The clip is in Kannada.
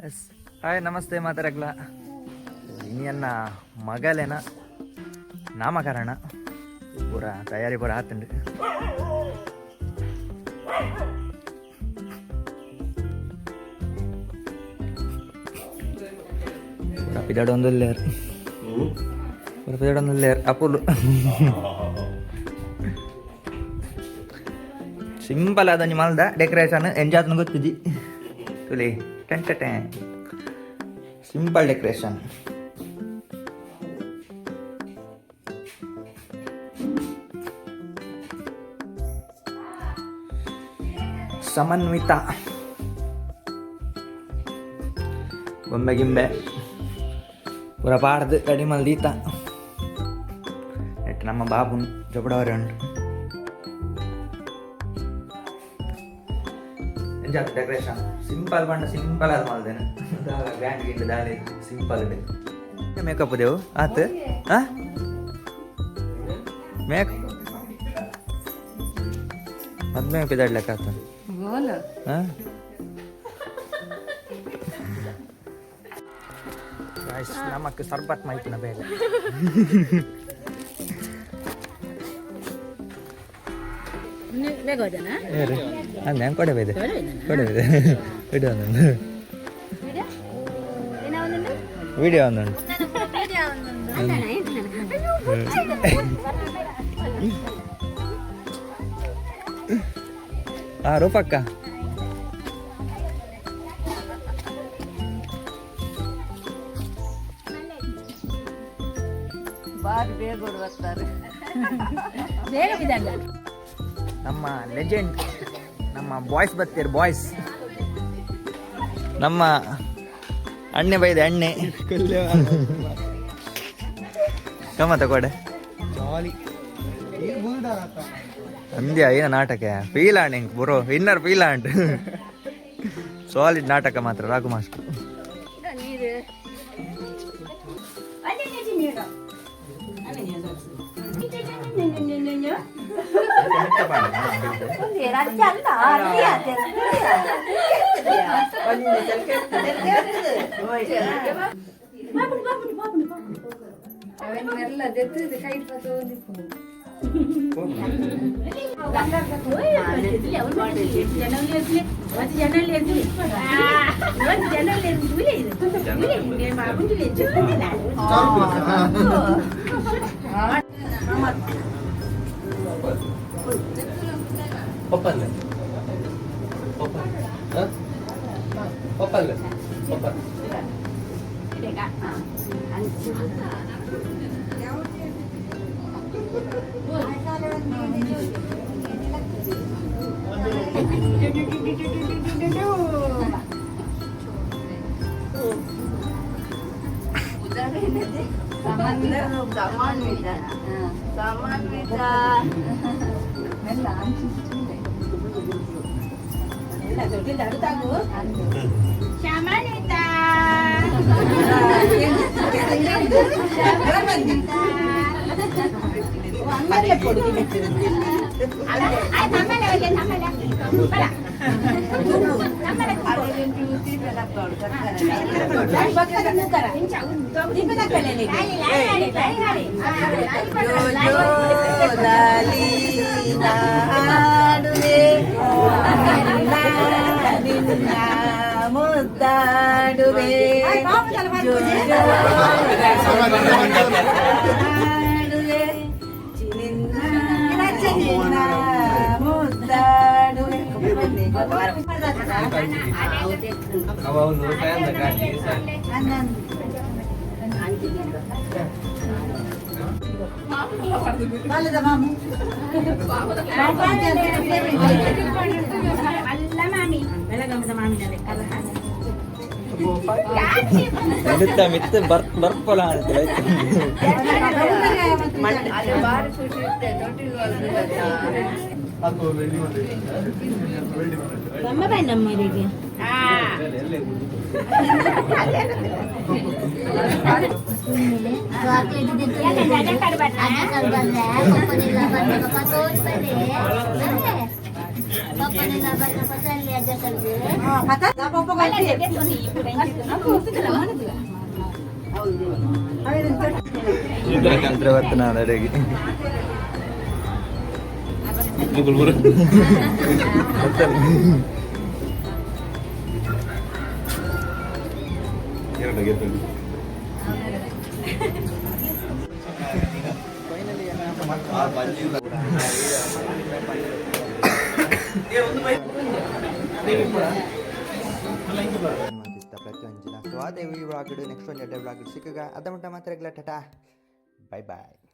ಎಸ್ ಹಾಯ್ ನಮಸ್ತೆ ಮಾತಾಡಕ್ಲ ಇನ್ನಿಯನ್ನ ಮಗಲೇನ ನಾಮಕರಣ ಪೂರ ತಯಾರಿ ಪೂರ ಆತುಂಡು ಪೂರ ಪಿದಾಡೊಂದುಲ್ಲೇರ್ ಪೂರ ಪಿದಾಡೊಂದುಲ್ಲೇರ್ ಅಪುಲು ಸಿಂಪಲ್ ಆದ ನಿಮ್ಮಲ್ದ ಡೆಕೋರೇಷನ್ ಎಂಜಾಯ್ನ ಗೊತ್ತಿದ್ದಿ ತುಲಿ ಟೆಂಟೆ ಸಿಂಪಲ್ ಡೆಕೋರೇಷನ್ ಸಮನ್ವಿತ ಗೊಂಬೆ ಗಿಂಬೆ ಪೂರ ಪಾಡ್ದು ರೆಡಿ ಮಲ್ದೀತ ನೆಟ್ಟು ನಮ್ಮ ಬಾಬುನ್ ಜೊಬಡವರೆ ಉಂಟು ಡೆಕೋರೇಷನ್ ಸಿಂಪಲ್ ಬಣ್ಣ ಸಿಂಪಲ್ ಅದು ಮಾಡ್ದೇನೆ ಗ್ರ್ಯಾಂಡ್ ಗಿಂಡ್ ದಾಳಿ ಸಿಂಪಲ್ ಇದೆ ಮೇಕಪ್ ದೇವು ಆತ ಮೇಕ್ ಮದ್ಮೆ ಪಿದಾಡ್ಲಕ್ಕ ಆತ ನಮಕ್ ಸರ್ಬತ್ ಮಾಹಿತಿನ ಬೇಗ ಅಲ್ಲ ಕೊಡಬೇದೆ ಕೊಡಬೇದೆ ವಿಡಿಯೋ ಒಂದುಂಟು ವಿಡಿಯೋ ಒಂದುಂಟು ರೂಪಕ್ಕ ನಮ್ಮ ಲೆಜೆಂಡ್ ನಮ್ಮ ಬಾಯ್ಸ್ ಬರ್ತೀರಿ ಬಾಯ್ಸ್ ನಮ್ಮ ಅಣ್ಣೆ ಬೈದೆ ಅಣ್ಣೆ ಗಮ್ಮತ್ತ ಕೊಡೆ ಅಂದ್ಯಾ ಏನ ನಾಟಕ ಫೀಲ್ ಆಂಡ್ ಹಿಂಗ್ ಬರೋ ಇನ್ನರ್ ಫೀಲ್ ಆಂಡ್ ಸಾಲಿಡ್ ನಾಟಕ ಮಾತ್ರ ರಾಘು ಮಾಸ್ಟರ್ ಒಪ್ಪಲ್ಲ ಒಪ್ಪಲ್ಲ ಒಪ್ಪಲ್ಲ ಮುದ್ದಾಡುವೆ ಮಿತ್ತ ಬರ್ಪಲ ಬರ್ತಾನ ನಡೆಗೆ ಪ್ರತಿಯೊಂದಿನ ಸೊ ಅದೇ ಈ ವ್ಲಾಗ್ ನೆಕ್ಸ್ಟ್ ಒಂದು 2 ವ್ಲಾಗ್ ಸಿಕ್ಕಾಗ ಅದ ಮಟ್ಟ ಮಾತ್ರ ಟಾಟಾ ಬೈ ಬಾಯ್.